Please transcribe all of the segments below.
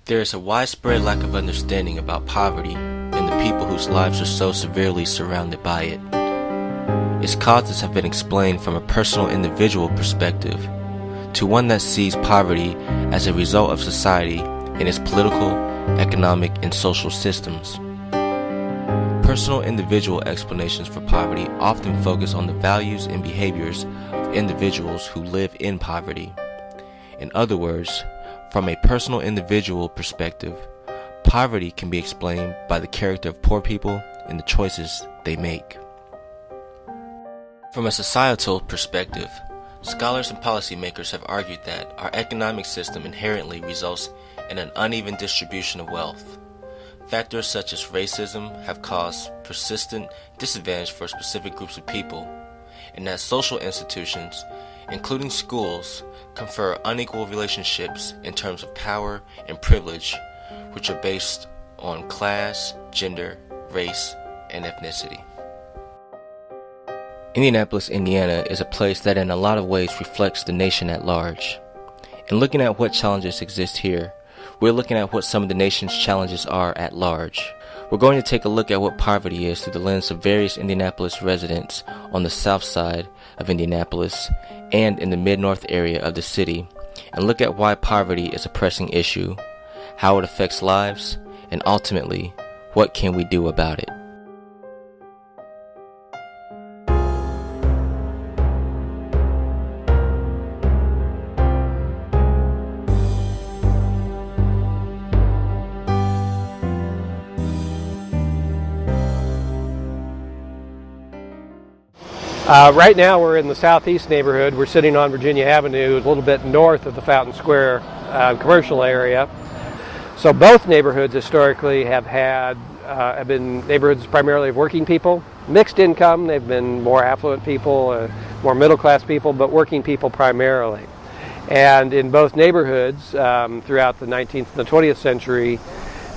There is a widespread lack of understanding about poverty and the people whose lives are so severely surrounded by it. Its causes have been explained from a personal individual perspective to one that sees poverty as a result of society and its political, economic, and social systems. Personal individual explanations for poverty often focus on the values and behaviors of individuals who live in poverty. In other words, from a personal individual perspective, poverty can be explained by the character of poor people and the choices they make. From a societal perspective, scholars and policymakers have argued that our economic system inherently results in an uneven distribution of wealth. Factors such as racism have caused persistent disadvantage for specific groups of people, and that social institutions, including schools, confer unequal relationships in terms of power and privilege, which are based on class, gender, race, and ethnicity. Indianapolis, Indiana is a place that in a lot of ways reflects the nation at large. In looking at what challenges exist here, we're looking at what some of the nation's challenges are at large. We're going to take a look at what poverty is through the lens of various Indianapolis residents on the south side of Indianapolis and in the mid-north area of the city, and look at why poverty is a pressing issue, how it affects lives, and ultimately, what can we do about it? Right now we're in the southeast neighborhood. We're sitting on Virginia Avenue, a little bit north of the Fountain Square commercial area. So both neighborhoods historically have been neighborhoods primarily of working people. Mixed income, they've been more affluent people, more middle class people, but working people primarily. And in both neighborhoods throughout the 19th and the 20th century,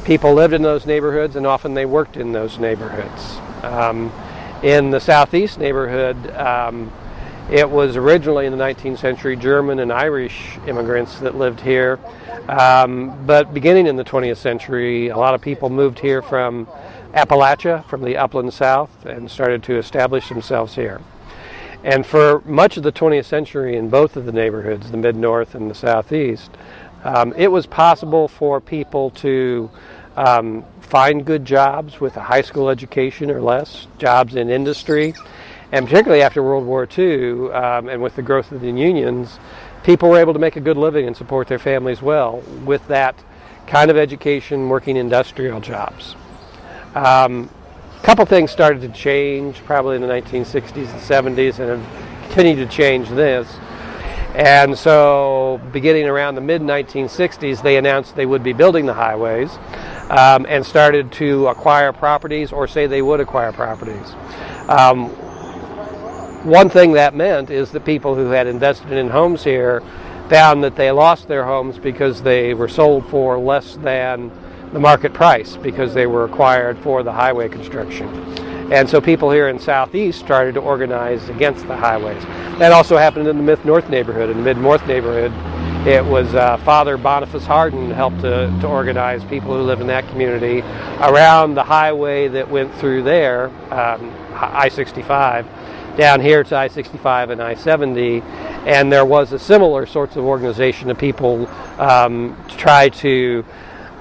people lived in those neighborhoods and often they worked in those neighborhoods. In the southeast neighborhood, it was originally in the 19th century German and Irish immigrants that lived here. But beginning in the 20th century, a lot of people moved here from Appalachia, from the upland south, and started to establish themselves here. And for much of the 20th century in both of the neighborhoods, the mid-north and the southeast, it was possible for people to find good jobs with a high school education or less, jobs in industry, and particularly after World War II and with the growth of the unions, people were able to make a good living and support their families well with that kind of education, working industrial jobs. A couple things started to change probably in the 1960s and 70s and have continued to change this. And so beginning around the mid-1960s, they announced they would be building the highways and started to acquire properties or say they would acquire properties. One thing that meant is that people who had invested in homes here found that they lost their homes because they were sold for less than the market price because they were acquired for the highway construction. And so people here in Southeast started to organize against the highways. That also happened in the Mid-North neighborhood. In the Mid-North neighborhood, it was Father Boniface Hardin helped to organize people who live in that community around the highway that went through there, I-65, down here to I-65 and I-70. And there was a similar sorts of organization of people to try to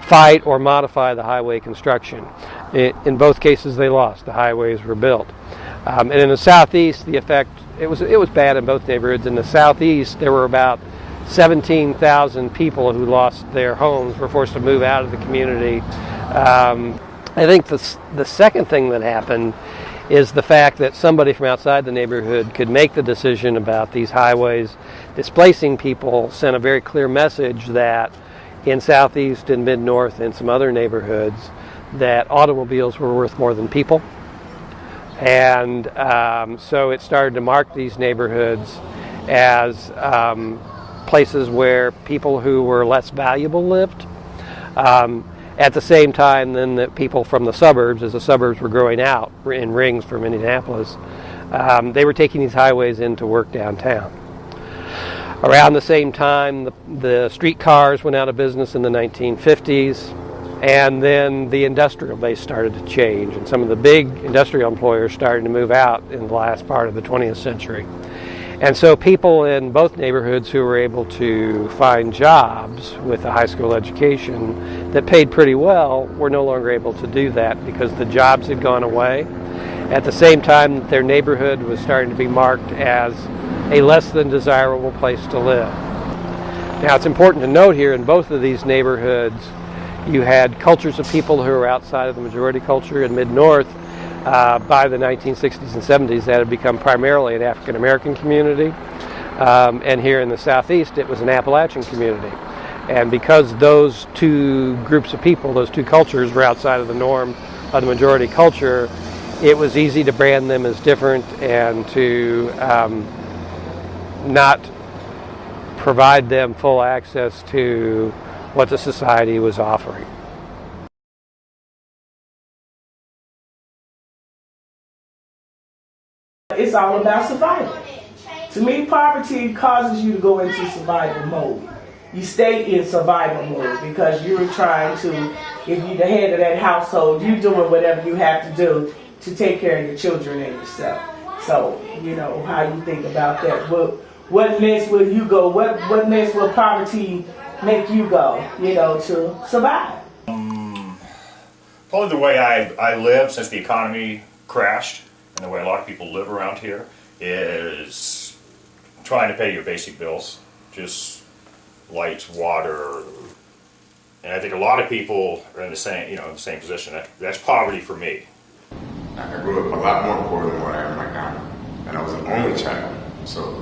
fight or modify the highway construction. In both cases, they lost. The highways were built. And in the southeast, the effect, it was bad in both neighborhoods. In the southeast, there were about 17,000 people who lost their homes, were forced to move out of the community. I think the second thing that happened is the fact that somebody from outside the neighborhood could make the decision about these highways displacing people, sent a very clear message that in Southeast and Mid-North and some other neighborhoods that automobiles were worth more than people. And so it started to mark these neighborhoods as places where people who were less valuable lived. At the same time, then, that people from the suburbs, as the suburbs were growing out in rings from Indianapolis, they were taking these highways in to work downtown. Around the same time, the streetcars went out of business in the 1950s, and then the industrial base started to change, and some of the big industrial employers started to move out in the last part of the 20th century. And so people in both neighborhoods who were able to find jobs with a high school education that paid pretty well were no longer able to do that because the jobs had gone away. At the same time, their neighborhood was starting to be marked as a less than desirable place to live. Now, it's important to note here in both of these neighborhoods, you had cultures of people who were outside of the majority culture. In Mid-North, by the 1960s and 70s, that had become primarily an African American community. And here in the Southeast, it was an Appalachian community. And because those two groups of people, those two cultures, were outside of the norm of the majority culture, it was easy to brand them as different and to not provide them full access to what the society was offering. It's all about survival. To me, poverty causes you to go into survival mode. You stay in survival mode because you're trying to, if you're the head of that household, you're doing whatever you have to do to take care of your children and yourself. So, you know, how you think about that. What next will you go? What next will poverty make you go, you know, to survive? Probably the way I live since the economy crashed, and the way a lot of people live around here, is trying to pay your basic bills, just lights, water, and I think a lot of people are in the same, in the same position. That's poverty for me. I grew up a lot more poor than what I am right now, and I was an only child, so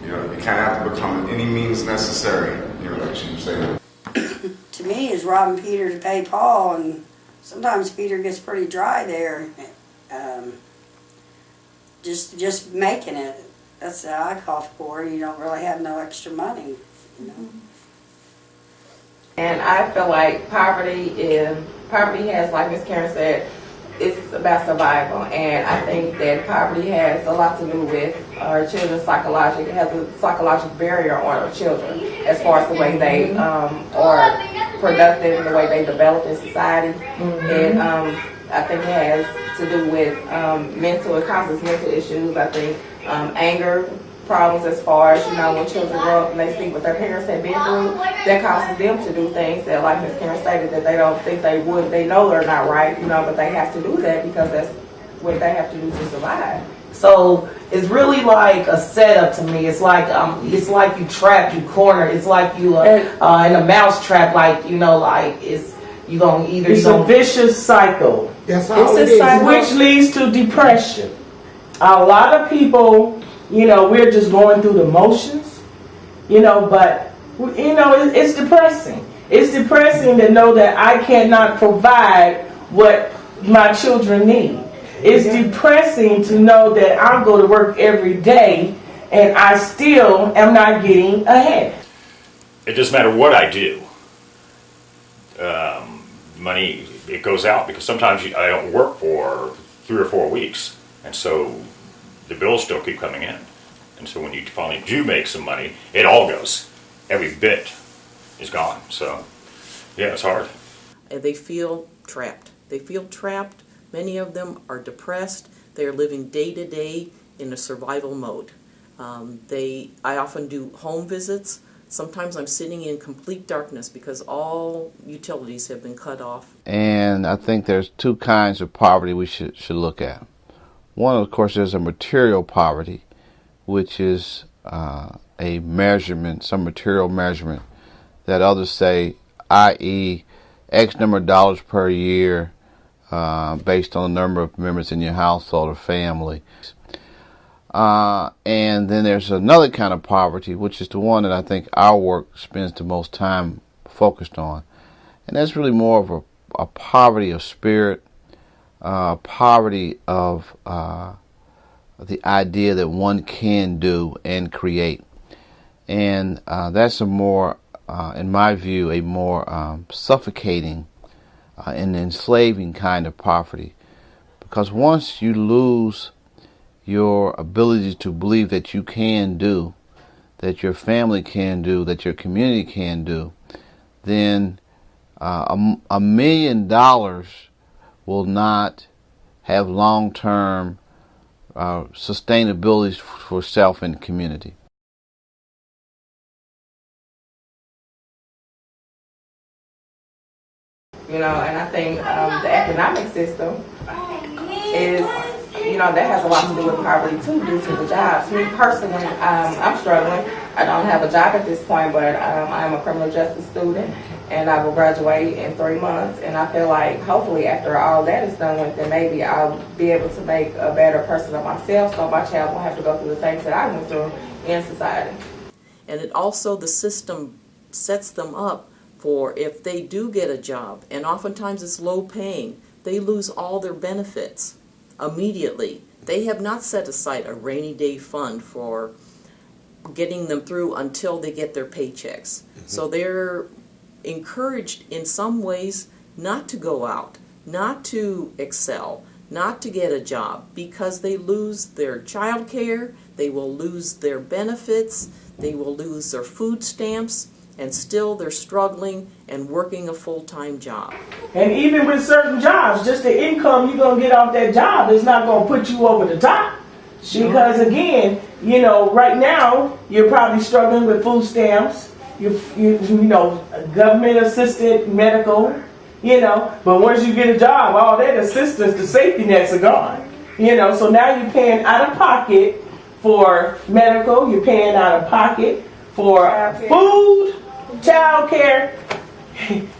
you kind of have to become any means necessary. Like you say. To me, is robbing Peter to pay Paul, and sometimes Peter gets pretty dry there. Just making it. That's how I call for. You don't really have no extra money, you know. And I feel like poverty has, like Ms. Karen said, it's about survival, and I think that poverty has a lot to do with our children's psychological. It has a psychological barrier on our children as far as the way they are productive and the way they develop in society. And I think it has to do with it causes mental issues. I think anger problems as far as, when children grow up and they see what their parents have been through, that causes them to do things that, like Ms. Karen stated, that they don't think they would. They know they're not right, but they have to do that because that's what they have to do to survive. So it's really like a setup to me. It's like you trapped, you cornered. It's like you in a mouse trap. Like it's you gonna either. It's a vicious cycle. That's all it is. Which leads to depression. A lot of people. We're just going through the motions, but, it's depressing. It's depressing to know that I cannot provide what my children need. It's depressing to know that I go to work every day and I still am not getting ahead. It doesn't matter what I do. Money, it goes out because sometimes I don't work for 3 or 4 weeks. And so the bills still keep coming in. And so when you finally do make some money, it all goes. Every bit is gone. So, yeah, it's hard. They feel trapped. Many of them are depressed. They are living day to day in a survival mode. I often do home visits. Sometimes I'm sitting in complete darkness because all utilities have been cut off. And I think there's two kinds of poverty we should look at. One, of course, there's a material poverty, which is a measurement, some material measurement that others say, i.e., X number of dollars per year based on the number of members in your household or family. And then there's another kind of poverty, which is the one that I think our work spends the most time focused on. And that's really more of a poverty of spirit, poverty of the idea that one can do and create. And that's a more, in my view, a more suffocating and enslaving kind of poverty. Because once you lose your ability to believe that you can do, that your family can do, that your community can do, then $1 million will not have long-term sustainability for self and community. You know, and I think the economic system is, you know, that has a lot to do with poverty too, due to the jobs. Me personally, I'm struggling. I don't have a job at this point, but I'm a criminal justice student, and I will graduate in 3 months. And I feel like hopefully after all that is done with, then maybe I'll be able to make a better person of myself, so my child won't have to go through the things that I went through in society. And it also, the system sets them up for if they do get a job, and oftentimes it's low paying, they lose all their benefits immediately. They have not set aside a rainy day fund for getting them through until they get their paychecks. So they're encouraged in some ways not to go out, not to excel, not to get a job, because they lose their child care, they will lose their benefits, they will lose their food stamps, and still they're struggling and working a full-time job. And even with certain jobs, just the income you're going to get off that job is not going to put you over the top. Sure. Because again, you know, right now, you're probably struggling with food stamps, you know, government assisted medical, you know, but once you get a job, all that assistance, the safety nets are gone. You know, so now you're paying out of pocket for medical, you're paying out of pocket for food, child care.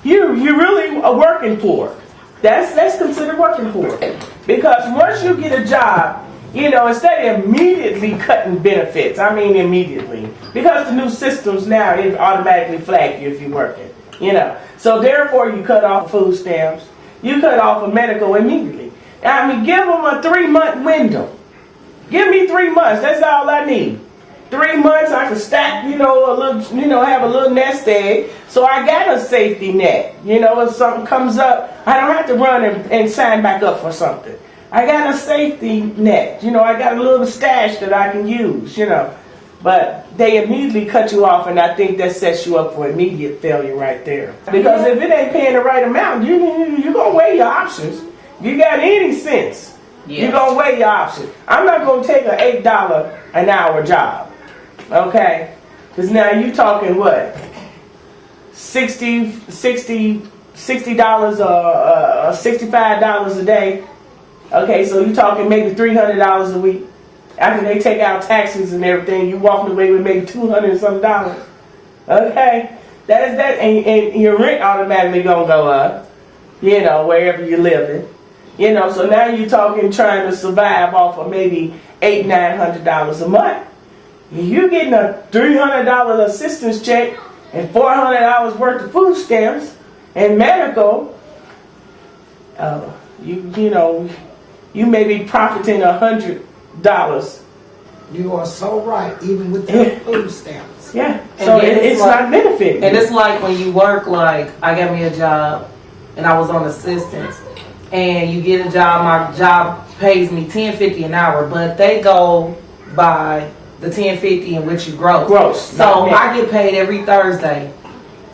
You really are working for it. That's considered working for it. Because once you get a job, you know, instead of immediately cutting benefits, I mean immediately, because the new systems now, it automatically flag you if you're working, you know. So therefore you cut off food stamps, you cut off a medical immediately. I mean, give them a 3-month window. Give me 3 months, that's all I need. 3 months, I can stack, you know, a little, you know, have a little nest egg. So I got a safety net. You know, if something comes up, I don't have to run and sign back up for something. I got a safety net. You know, I got a little stash that I can use, you know. But they immediately cut you off, and I think that sets you up for immediate failure right there. Because if it ain't paying the right amount, you're going to weigh your options. If you got any sense, you're going to weigh your options. I'm not going to take an $8 an hour job. Okay, because now you talking what? $60 or $65 a day. Okay, so you talking maybe $300 a week. After they take out taxes and everything, you walking away with maybe $200 and some dollars. Okay, that is that, and your rent automatically gonna go up. You know, wherever you're living. You know, so now you're talking trying to survive off of maybe $800-900 a month. You're getting a $300 assistance check and $400 worth of food stamps and medical. You know, you may be profiting $100. You are so right, even with the food stamps. Yeah, so it's like, not benefiting. And it's like when you work, like I got me a job and I was on assistance, and you get a job, my job pays me $10.50 an hour, but they go by the $10.50 in which you gross. So I get paid every Thursday.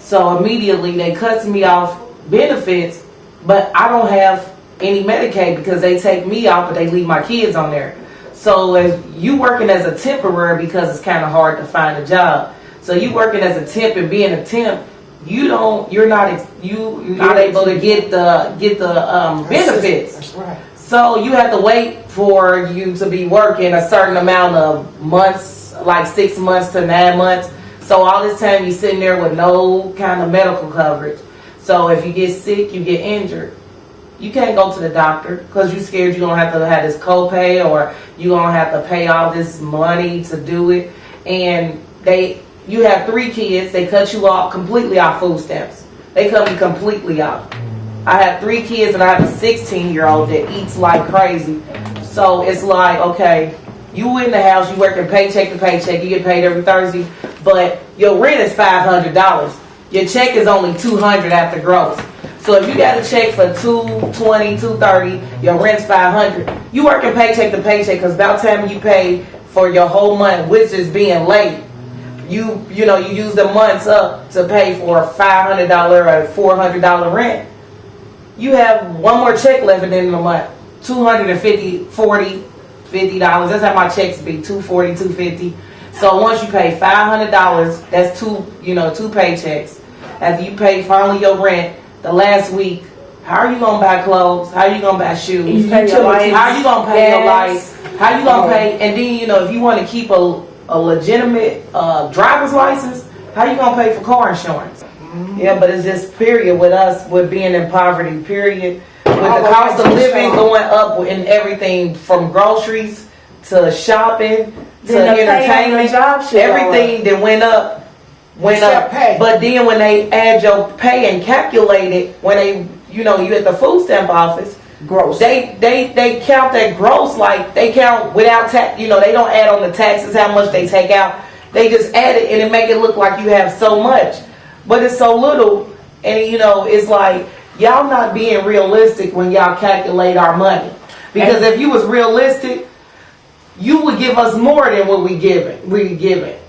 So immediately they cut me off benefits, but I don't have any Medicaid because they take me off, but they leave my kids on there. So if you working as a temporary, because it's kind of hard to find a job. So you working as a temp, and being a temp, you're not able to get the benefits. That's right. So you have to wait for you to be working a certain amount of months, like 6 months to 9 months. So all this time you're sitting there with no kind of medical coverage. So if you get sick, you get injured, you can't go to the doctor because you're scared you're going to have to have this copay, or you're going to have to pay all this money to do it. And you have 3 kids, they cut you off completely off food stamps. They cut me completely off. I have 3 kids and I have a 16-year-old that eats like crazy. So it's like, okay, you in the house, you working paycheck to paycheck, you get paid every Thursday, but your rent is $500. Your check is only $200 after gross. So if you got a check for $220, $230, your rent's $500. You working paycheck to paycheck because about time you pay for your whole month, which is being late, you use the months up to pay for a $500 or $400 rent. You have one more check left at the end of the month, $250, $40, $50. That's how my checks be, $240, $250. So once you pay $500, that's two paychecks. After you pay finally your rent, the last week, how are you gonna buy clothes? How are you gonna buy shoes? How are you gonna pay your lights? How are you gonna pay? And then if you want to keep a legitimate driver's license, how are you gonna pay for car insurance? Yeah, but it's just period with us, with being in poverty, period. With the cost of living going up in everything from groceries to shopping to entertainment, everything that went up. But then when they add your pay and calculate it, when they, you at the food stamp office, gross. They count that gross, like they count without tax. They don't add on the taxes how much they take out. They just add it and it make it look like you have so much, but it's so little. And it's like y'all not being realistic when y'all calculate our money. Because if you was realistic, you would give us more than what we giving,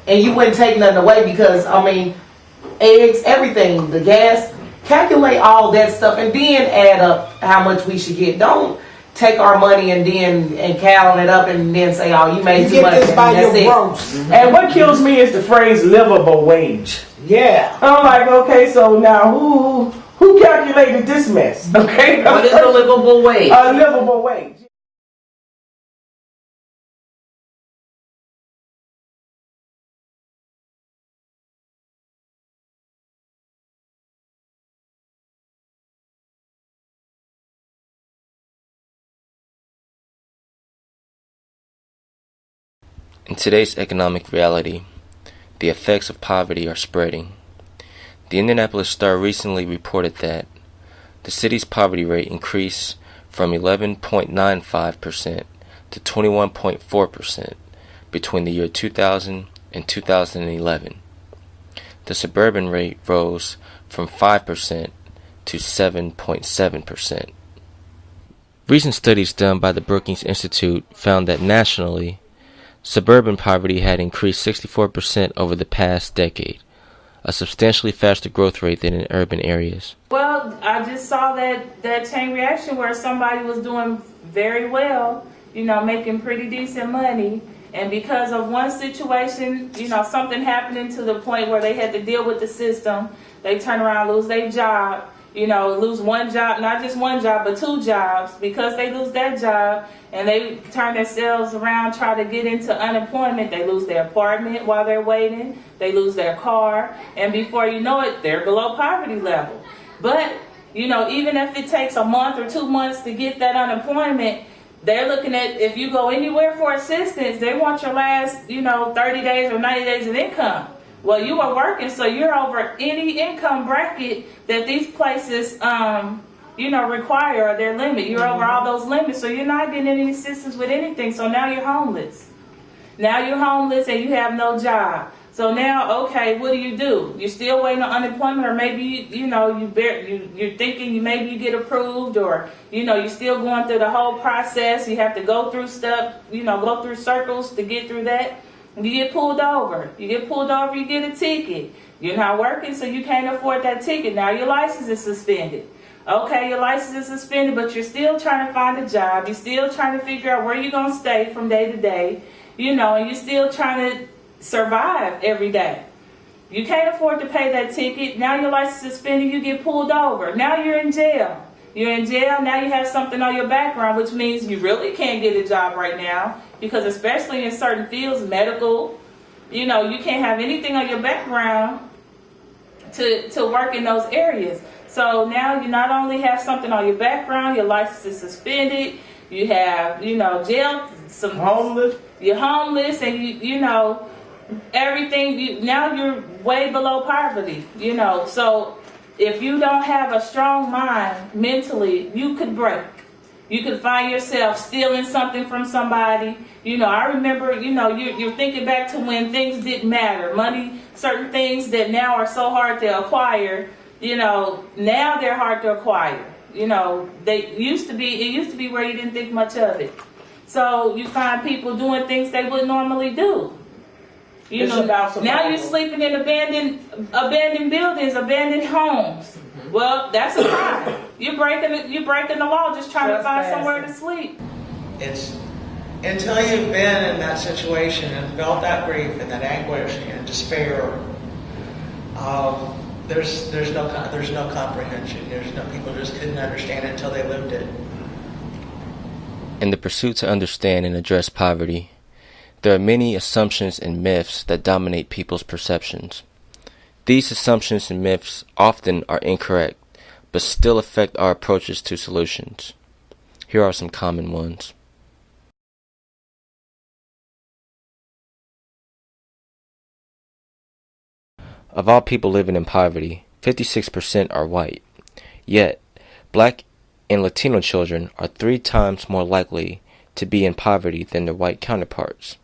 and you wouldn't take nothing away. Because eggs, everything, the gas. Calculate all that stuff and then add up how much we should get. Don't take our money and count it up and then say, "Oh, you made too much." This by your gross. And what kills me is the phrase "livable wage." Yeah, I'm like, okay, so now who calculated this mess? Okay, what is a livable wage? A livable wage. In today's economic reality, the effects of poverty are spreading. The Indianapolis Star recently reported that the city's poverty rate increased from 11.95% to 21.4% between the year 2000 and 2011. The suburban rate rose from 5% to 7.7%. Recent studies done by the Brookings Institute found that nationally, suburban poverty had increased 64% over the past decade, a substantially faster growth rate than in urban areas. Well, I just saw that chain reaction where somebody was doing very well, making pretty decent money, and because of one situation, something happening to the point where they had to deal with the system, they turn around, lose their job, lose one job, not just one job, but two jobs. Because they lose that job and they turn themselves around, try to get into unemployment, they lose their apartment while they're waiting, they lose their car, and before you know it, they're below poverty level. But, even if it takes a month or 2 months to get that unemployment, they're looking at, if you go anywhere for assistance, they want your last, 30 days or 90 days of income. Well, you are working, so you're over any income bracket that these places, require, or their limit. You're over all those limits, so you're not getting any assistance with anything. So now you're homeless. Now you're homeless and you have no job. So now, okay, what do? You're still waiting on unemployment, or maybe you're thinking maybe you get approved, or you're still going through the whole process. You have to go through stuff, go through circles to get through that. You get pulled over. You get a ticket. You're not working, so you can't afford that ticket. Now your license is suspended. Okay, your license is suspended, but you're still trying to find a job. You're still trying to figure out where you're going to stay from day to day. And you're still trying to survive every day. You can't afford to pay that ticket. Now your license is suspended. You get pulled over. Now you're in jail. You're in jail. Now you have something on your background, which means you really can't get a job right now. Because especially in certain fields, medical, you can't have anything on your background to work in those areas. So now you not only have something on your background, your license is suspended, you have, jail, you're homeless, and everything, now you're way below poverty, So if you don't have a strong mind mentally, you could break. You could find yourself stealing something from somebody. I remember, you're thinking back to when things didn't matter. Money, certain things that now are so hard to acquire, now they're hard to acquire. It used to be where you didn't think much of it. So you find people doing things they wouldn't normally do. It's about survival. Now you're sleeping in abandoned buildings, abandoned homes. Well, that's a crime. You're breaking the law just trying to find somewhere to sleep. It's until you've been in that situation and felt that grief and that anguish and despair. There's no comprehension. People just couldn't understand it until they lived it. In the pursuit to understand and address poverty, there are many assumptions and myths that dominate people's perceptions. These assumptions and myths often are incorrect, but still affect our approaches to solutions. Here are some common ones. Of all people living in poverty, 56% are white. Yet, Black and Latino children are 3 times more likely to be in poverty than their white counterparts.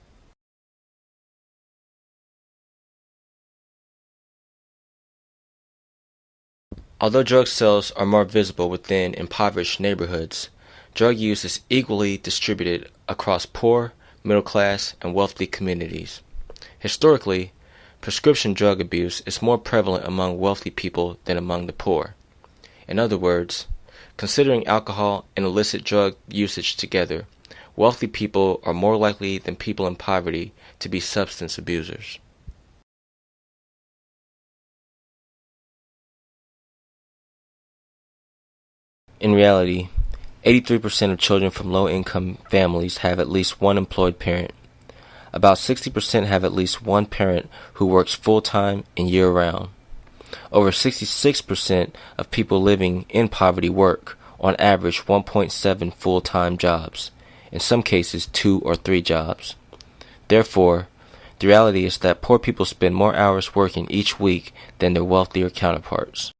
Although drug sales are more visible within impoverished neighborhoods, drug use is equally distributed across poor, middle class, and wealthy communities. Historically, prescription drug abuse is more prevalent among wealthy people than among the poor. In other words, considering alcohol and illicit drug usage together, wealthy people are more likely than people in poverty to be substance abusers. In reality, 83% of children from low-income families have at least one employed parent. About 60% have at least one parent who works full-time and year-round. Over 66% of people living in poverty work, on average, 1.7 full-time jobs, in some cases 2 or 3 jobs. Therefore, the reality is that poor people spend more hours working each week than their wealthier counterparts.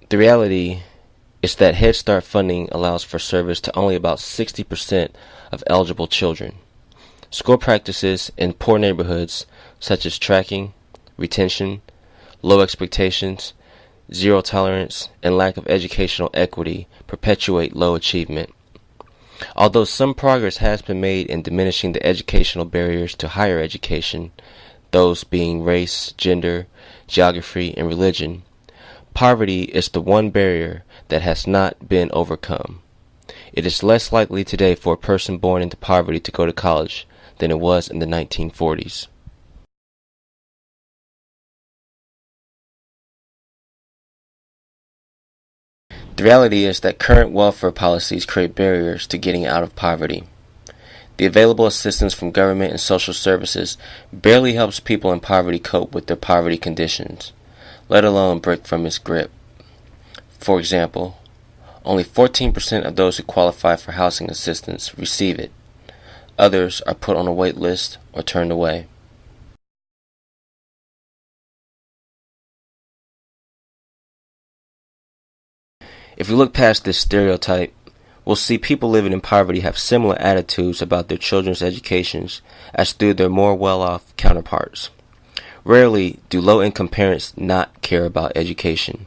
The reality is that Head Start funding allows for service to only about 60% of eligible children. School practices in poor neighborhoods, such as tracking, retention, low expectations, zero tolerance, and lack of educational equity, perpetuate low achievement. Although some progress has been made in diminishing the educational barriers to higher education, those being race, gender, geography, and religion, poverty is the one barrier that has not been overcome. It is less likely today for a person born into poverty to go to college than it was in the 1940s. The reality is that current welfare policies create barriers to getting out of poverty. The available assistance from government and social services barely helps people in poverty cope with their poverty conditions, let alone break from its grip. For example, only 14% of those who qualify for housing assistance receive it. Others are put on a wait list or turned away. If we look past this stereotype, we'll see people living in poverty have similar attitudes about their children's educations as do their more well-off counterparts. Rarely do low-income parents not care about education.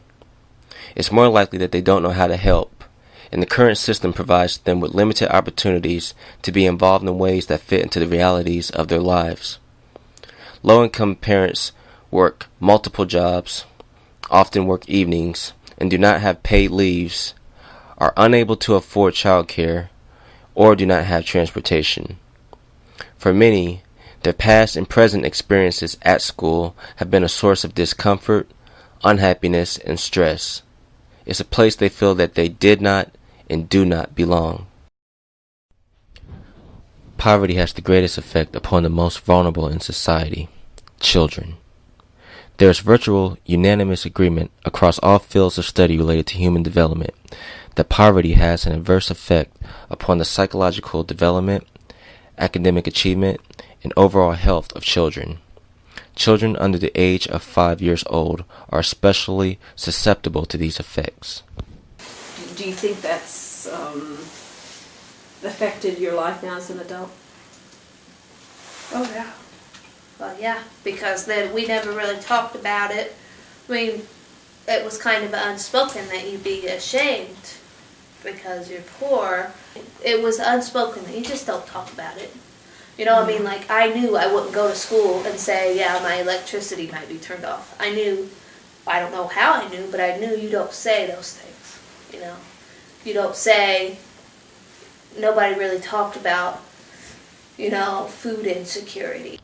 It's more likely that they don't know how to help, and the current system provides them with limited opportunities to be involved in ways that fit into the realities of their lives. Low-income parents work multiple jobs, often work evenings, and do not have paid leaves, are unable to afford childcare, or do not have transportation. For many, their past and present experiences at school have been a source of discomfort, unhappiness, and stress. It's a place they feel that they did not and do not belong. Poverty has the greatest effect upon the most vulnerable in society, children. There is virtual unanimous agreement across all fields of study related to human development that poverty has an adverse effect upon the psychological development, academic achievement, and overall health of children. Children under the age of 5 years old are especially susceptible to these effects. Do you think that's affected your life now as an adult? Oh yeah. Well, yeah, because then we never really talked about it. I mean, it was kind of unspoken that you'd be ashamed because you're poor. It was unspoken. You just don't talk about it. You know what I mean? Like, I knew I wouldn't go to school and say, yeah, my electricity might be turned off. I knew, I don't know how I knew, but I knew you don't say those things, you know. You don't say, nobody really talked about, you know, food insecurity.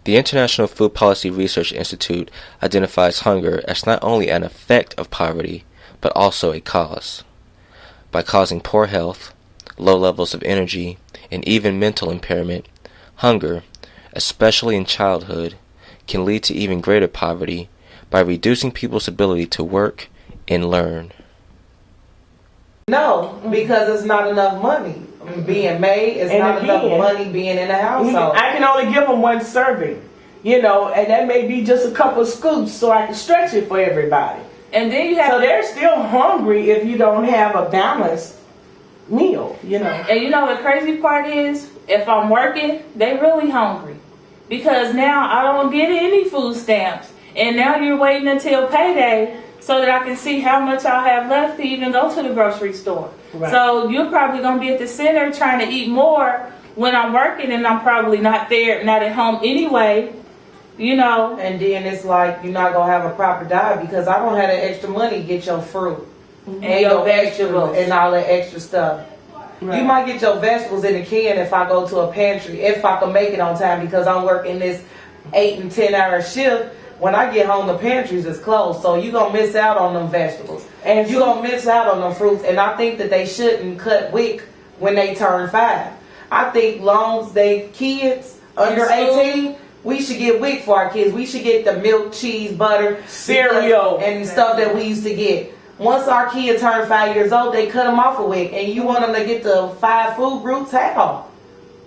The International Food Policy Research Institute identifies hunger as not only an effect of poverty, but also a cause. By causing poor health, low levels of energy, and even mental impairment, hunger, especially in childhood, can lead to even greater poverty by reducing people's ability to work and learn. No, because it's not enough money being made. It's not enough money being in the household. I can only give them one serving, you know, and that may be just a couple of scoops so I can stretch it for everybody. And then you have so they're still hungry if you don't have a balanced meal, you know. And you know the crazy part is, if I'm working, they really hungry. Because now I don't get any food stamps. And now you're waiting until payday so that I can see how much I'll have left to even go to the grocery store. Right. So you're probably going to be at the center trying to eat more when I'm working, and I'm probably not there, not at home anyway, you know. And then it's like you're not going to have a proper diet because I don't have the extra money to get your fruit and your vegetables and all that extra stuff. Right. You might get your vegetables in a can if I go to a pantry, if I can make it on time because I'm working this 8 and 10 hour shift. When I get home, the pantries is closed, so you're going to miss out on them vegetables. And you're going to miss out on them fruits. And I think that they shouldn't cut WIC when they turn 5. I think long as they kids under 18, we should get WIC for our kids. We should get the milk, cheese, butter, cereal, and stuff that we used to get. Once our kids turn 5 years old, they cut them off of WIC. And you want them to get the 5 food groups, how?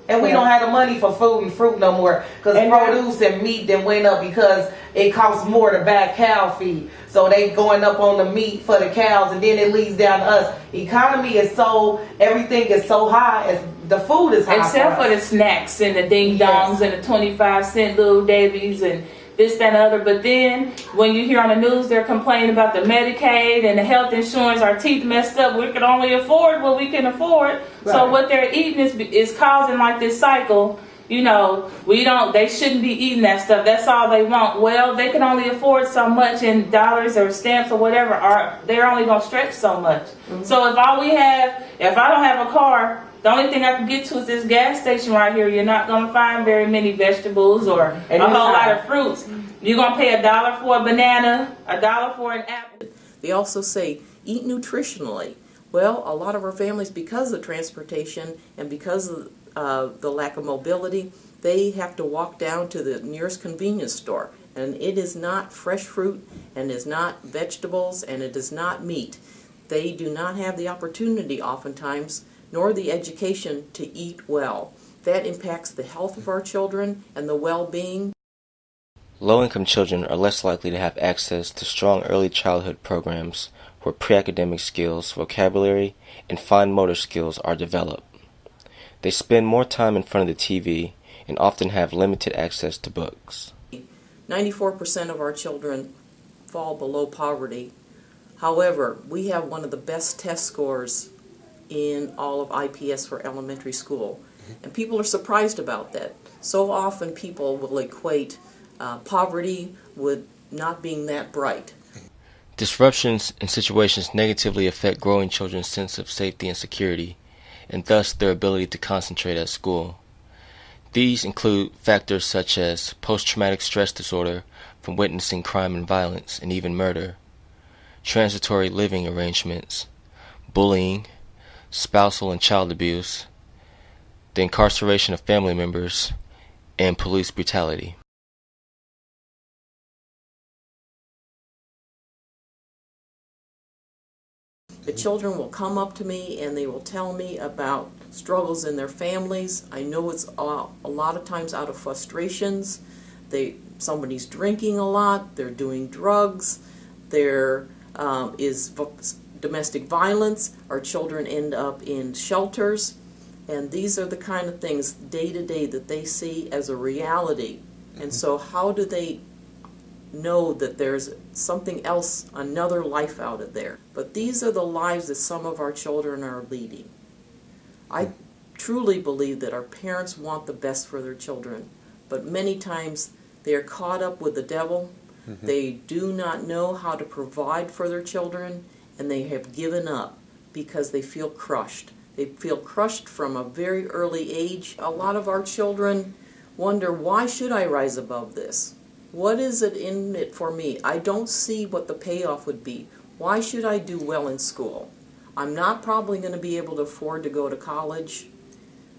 And we don't have the money for food and fruit no more because produce and meat then went up because it costs more to buy cow feed. So they going up on the meat for the cows and then it leads down to us. Economy is so, everything is so high, as the food is high. Except for the snacks and the ding dongs and the 25-cent little Debbie's and this, that, and other. But then when you hear on the news they're complaining about the Medicaid and the health insurance, our teeth messed up, we can only afford what we can afford. Right. So what they're eating is causing like this cycle. You know, they shouldn't be eating that stuff. That's all they want. Well, they can only afford so much in dollars or stamps or whatever. They're only going to stretch so much. Mm-hmm. So if I don't have a car, the only thing I can get to is this gas station right here. You're not going to find very many vegetables or a whole lot of fruits. You're going to pay $1 for a banana, $1 for an apple. They also say, eat nutritionally. Well, a lot of our families, because of transportation and because of the lack of mobility, they have to walk down to the nearest convenience store. And it is not fresh fruit, and is not vegetables, and it is not meat. They do not have the opportunity oftentimes nor the education to eat well. That impacts the health of our children and the well-being. Low-income children are less likely to have access to strong early childhood programs where pre-academic skills, vocabulary, and fine motor skills are developed. They spend more time in front of the TV and often have limited access to books. 94% of our children fall below poverty. However, we have one of the best test scores in all of IPS for elementary school. And people are surprised about that. So often people will equate poverty with not being that bright. Disruptions in situations negatively affect growing children's sense of safety and security, and thus their ability to concentrate at school. These include factors such as post-traumatic stress disorder from witnessing crime and violence, and even murder, transitory living arrangements, bullying, spousal and child abuse, the incarceration of family members, and police brutality. The children will come up to me and they will tell me about struggles in their families. I know it's a lot of times out of frustrations. Somebody's drinking a lot, they're doing drugs, there is domestic violence, our children end up in shelters, and these are the kind of things day to day that they see as a reality. And so how do they know that there's something else, another life out of there. But these are the lives that some of our children are leading. I truly believe that our parents want the best for their children, but many times they are caught up with the devil. They do not know how to provide for their children, and they have given up because they feel crushed. They feel crushed from a very early age. A lot of our children wonder, why should I rise above this? What is it in it for me? I don't see what the payoff would be. Why should I do well in school? I'm not probably going to be able to afford to go to college.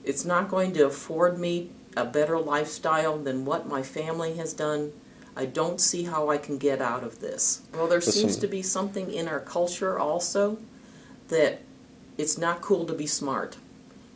It's not going to afford me a better lifestyle than what my family has done. I don't see how I can get out of this. Well, there seems to be something in our culture also that it's not cool to be smart.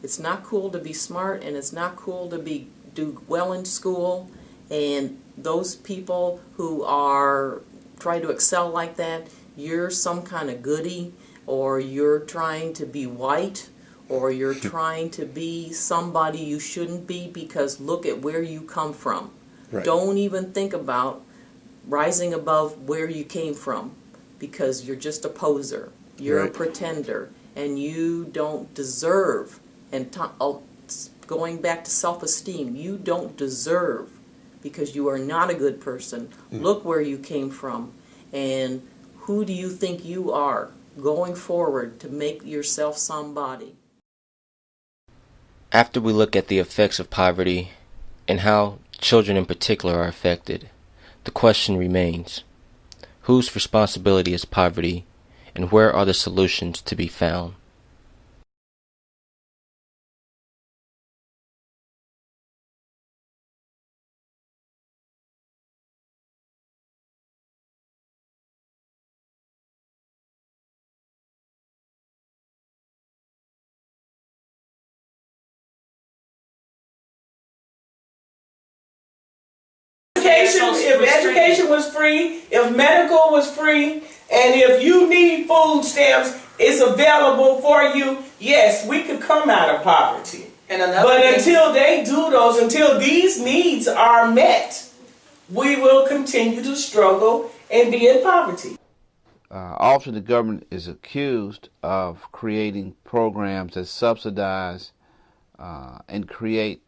It's not cool to be smart, and it's not cool to do well in school. And those people who are trying to excel like that, you're some kind of goody, or you're trying to be white, or you're trying to be somebody you shouldn't be because look at where you come from. Right. Don't even think about rising above where you came from because you're just a poser. You're a pretender, and you don't deserve, and going back to self-esteem, you don't deserve because you are not a good person. Look where you came from, and who do you think you are going forward to make yourself somebody? After we look at the effects of poverty and how children in particular are affected, the question remains, whose responsibility is poverty, and where are the solutions to be found? If education was free, if medical was free, and if you need food stamps, it's available for you, yes, we could come out of poverty. But until they do those, until these needs are met, we will continue to struggle and be in poverty. Often the government is accused of creating programs that subsidize and create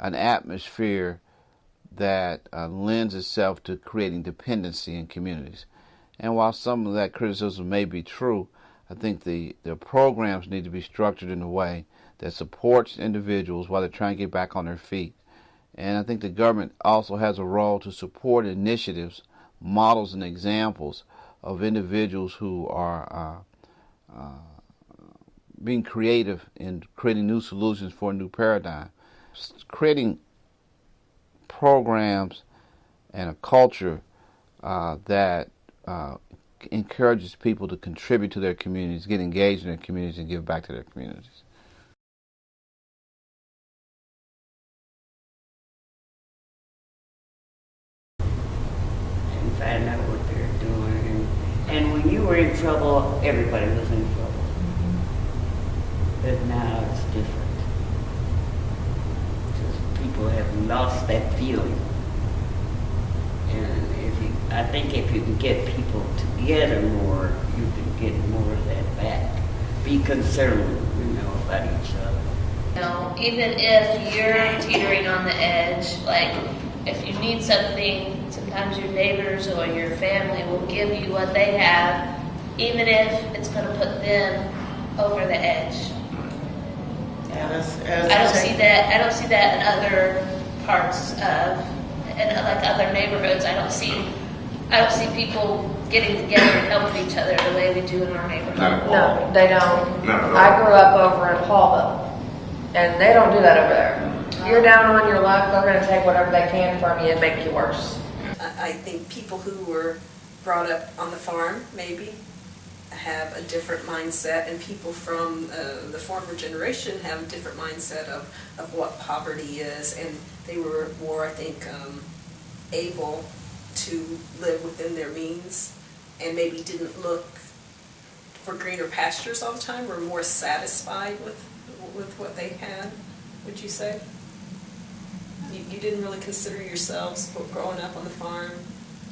an atmosphere that lends itself to creating dependency in communities. And while some of that criticism may be true, I think the programs need to be structured in a way that supports individuals while they're trying to get back on their feet. And I think the government also has a role to support initiatives, models, and examples of individuals who are being creative in creating new solutions for a new paradigm. Creating programs and a culture that encourages people to contribute to their communities, get engaged in their communities, and give back to their communities. And find out what they're doing. And when you were in trouble, everybody was in trouble. But now it's different. People have lost that feeling, and I think if you can get people together more, you can get more of that back. Be concerned, about each other. Even if you're teetering on the edge, like if you need something, sometimes your neighbors or your family will give you what they have, even if it's going to put them over the edge. I don't see that in other parts of, like other neighborhoods. I don't see people getting together and helping each other the way we do in our neighborhood. No, they don't. I grew up over in Hallville, and they don't do that over there. You're down on your luck, they're going to take whatever they can from you and make you worse. I think people who were brought up on the farm, maybe, have a different mindset, and people from the former generation have a different mindset of what poverty is, and they were more, I think, able to live within their means, and maybe didn't look for greener pastures all the time, were more satisfied with what they had, would you say? You didn't really consider yourselves growing up on the farm.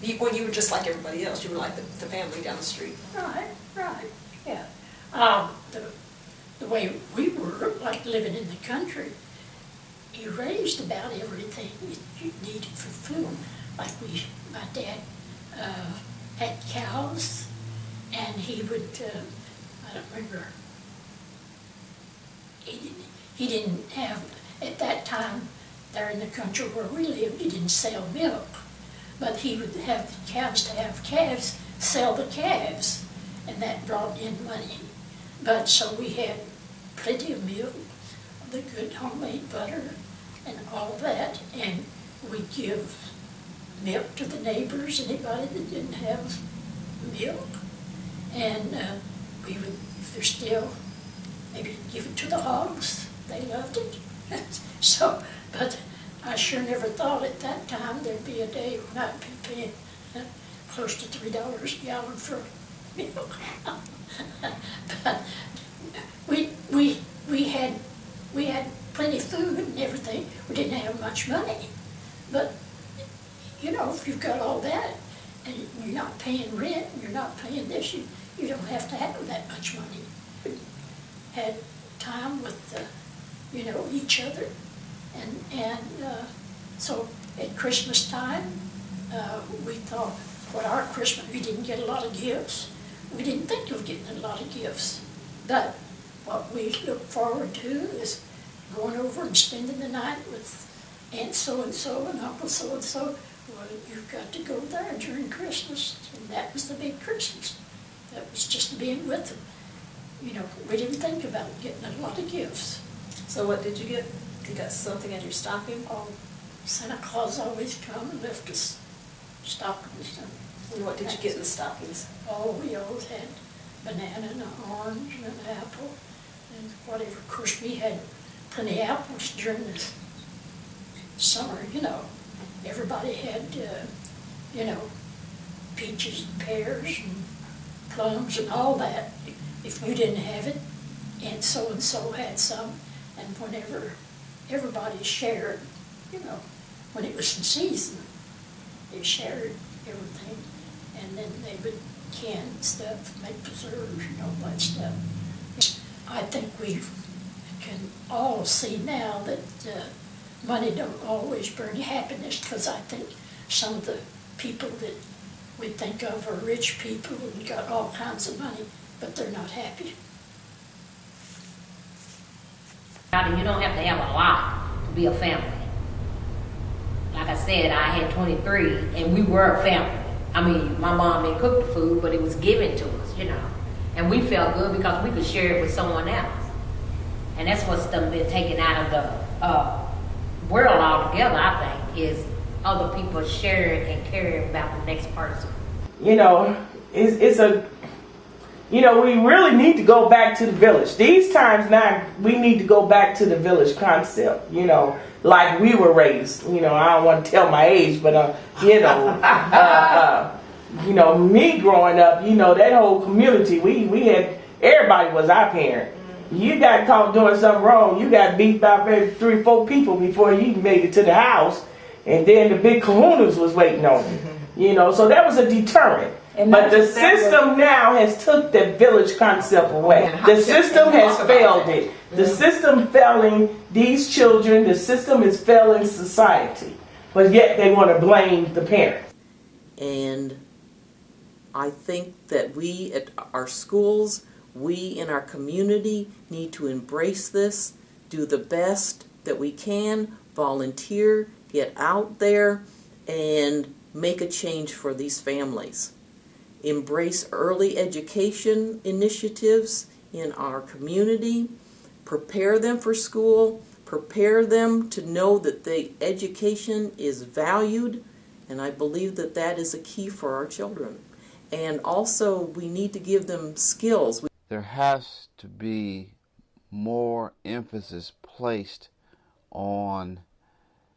You were just like everybody else. You were like the family down the street. Right, yeah. The way we were, like living in the country, you raised about everything that you needed for food. Like my dad had cows, and he would, I don't remember, he didn't have, at that time, there in the country where we lived, he didn't sell milk. But he would have the cows to have calves, sell the calves, and that brought in money. But so we had plenty of milk, the good homemade butter, and all that, and we'd give milk to the neighbors, anybody that didn't have milk, and we would, if they're still, maybe give it to the hogs. They loved it. So, but I sure never thought at that time there'd be a day when I'd be paying close to $3 a gallon for milk. But we had plenty of food and everything. We didn't have much money, but you know, if you've got all that and you're not paying rent, you're not paying this, you don't have to have that much money. We had time with you know, each other, and so at Christmas time we thought, well, our Christmas, we didn't get a lot of gifts. We didn't think of getting a lot of gifts, but what we look forward to is going over and spending the night with Aunt so-and-so and Uncle so-and-so. Well, you've got to go there during Christmas, and that was the big Christmas. That was just being with them. You know, we didn't think about getting a lot of gifts. So what did you get? You got something in your stocking? Oh, Santa Claus always come and left us stockings. And what did you get in the stockings? Oh, we always had banana and an orange and an apple and whatever. Of course, we had plenty of apples during the summer, you know. Everybody had, you know, peaches and pears and plums and all that. If you didn't have it, and so had some, and whenever everybody shared, you know, when it was in season, they shared everything, and then they would can stuff, make preserves, you know, that stuff. I think we can all see now that money don't always bring happiness, because I think some of the people that we think of are rich people and got all kinds of money, but they're not happy. You don't have to have a lot to be a family. Like I said, I had 23, and we were a family. I mean, my mom didn't cook the food, but it was given to us, you know. And we felt good because we could share it with someone else. And that's what's been taken out of the world altogether, I think, is other people sharing and caring about the next person. You know, it's a, you know, we really need to go back to the village. These times now, we need to go back to the village concept, you know, like we were raised. You know, I don't want to tell my age, but, you know, me growing up, you know, that whole community, we had, everybody was our parent. You got caught doing something wrong, you got beat by maybe 3 or 4 people before you made it to the house, and then the big kahunas was waiting on you. You know, so that was a deterrent. But the system now has took that village concept away. The system has failed it. The system failing these children. The system is failing society. But yet they want to blame the parents. And I think that we at our schools, we in our community need to embrace this, do the best that we can, volunteer, get out there, and make a change for these families. Embrace early education initiatives in our community, prepare them for school, prepare them to know that the education is valued, and I believe that that is a key for our children. And also, we need to give them skills. There has to be more emphasis placed on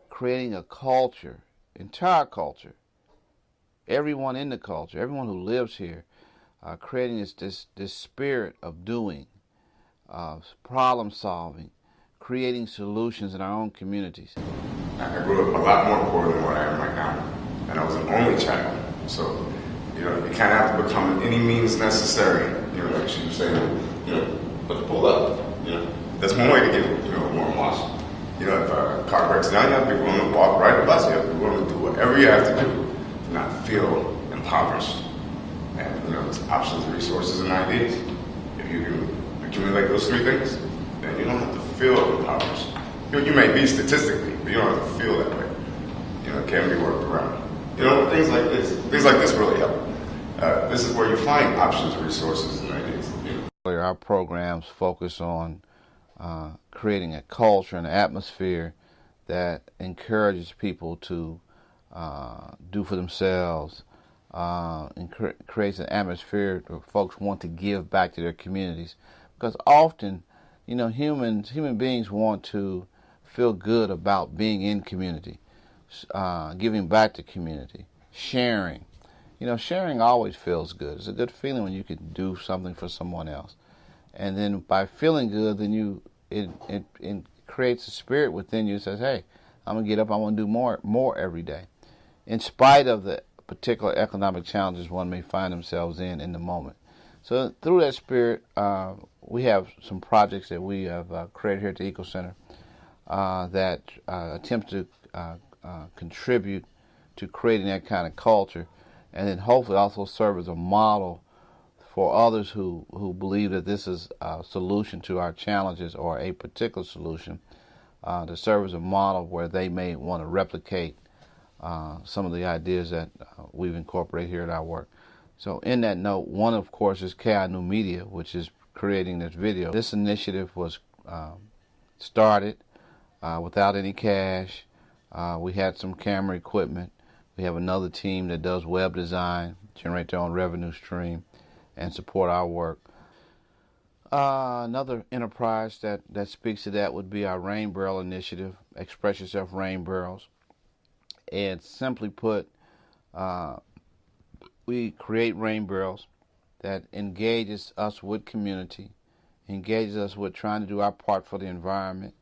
creating a culture, entire culture, everyone in the culture, everyone who lives here, creating this spirit of doing, problem solving, creating solutions in our own communities. I grew up a lot more poor than what I am right now. And I was an only child. So, you kind of have to become any means necessary. Like she was saying, put the pool up. That's one way to get, a warm wash. If a car breaks down, you have to be willing to walk, ride a bus. You have to be willing to do whatever you have to do to not feel impoverished. And, there's options, resources, and ideas. If you can accumulate those three things, then you don't have to feel impoverished. You may be statistically, but you don't have to feel that way. It can be worked around. Things like this. Things like this really help. This is where you find options, resources, and ideas. Our programs focus on creating a culture and an atmosphere that encourages people to do for themselves, and creates an atmosphere where folks want to give back to their communities. Because often, human beings want to feel good about being in community, giving back to community, sharing. Sharing always feels good. It's a good feeling when you can do something for someone else. And then by feeling good, then it creates a spirit within you that says, hey, I'm going to get up, I want to do more every day. In spite of the particular economic challenges one may find themselves in the moment. So through that spirit, we have some projects that we have created here at the Eco Center that attempt to contribute to creating that kind of culture, and then hopefully also serve as a model for others who believe that this is a solution to our challenges or a particular solution, to serve as a model where they may want to replicate some of the ideas that we've incorporated here at our work. So in that note, one of course is KI New Media, which is creating this video. This initiative was started without any cash. We had some camera equipment. We have another team that does web design, generate their own revenue stream, and support our work. Another enterprise that speaks to that would be our Rain Barrel initiative, Express Yourself Rain Barrels. And simply put, we create rain barrels that engages us with community, engages us with trying to do our part for the environment,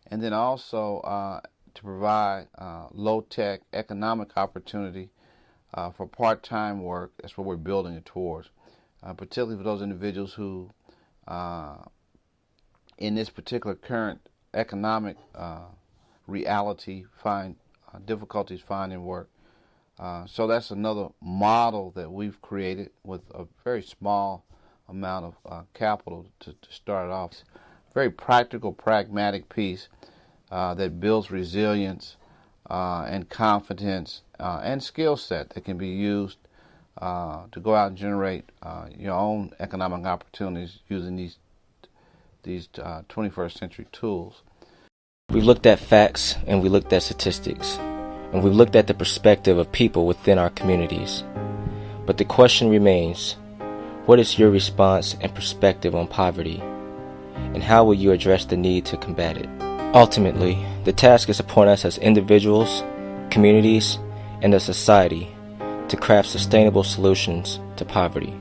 and then also to provide low-tech economic opportunity for part-time work. That's what we're building it towards, particularly for those individuals who, in this particular current economic reality, find difficulties finding work. So that's another model that we've created with a very small amount of capital to start it off. Very practical, pragmatic piece that builds resilience and confidence and skill set that can be used to go out and generate your own economic opportunities using these 21st century tools. We've looked at facts and we looked at statistics, and we've looked at the perspective of people within our communities. But the question remains, what is your response and perspective on poverty, and how will you address the need to combat it? Ultimately, the task is upon us as individuals, communities, and as society to craft sustainable solutions to poverty.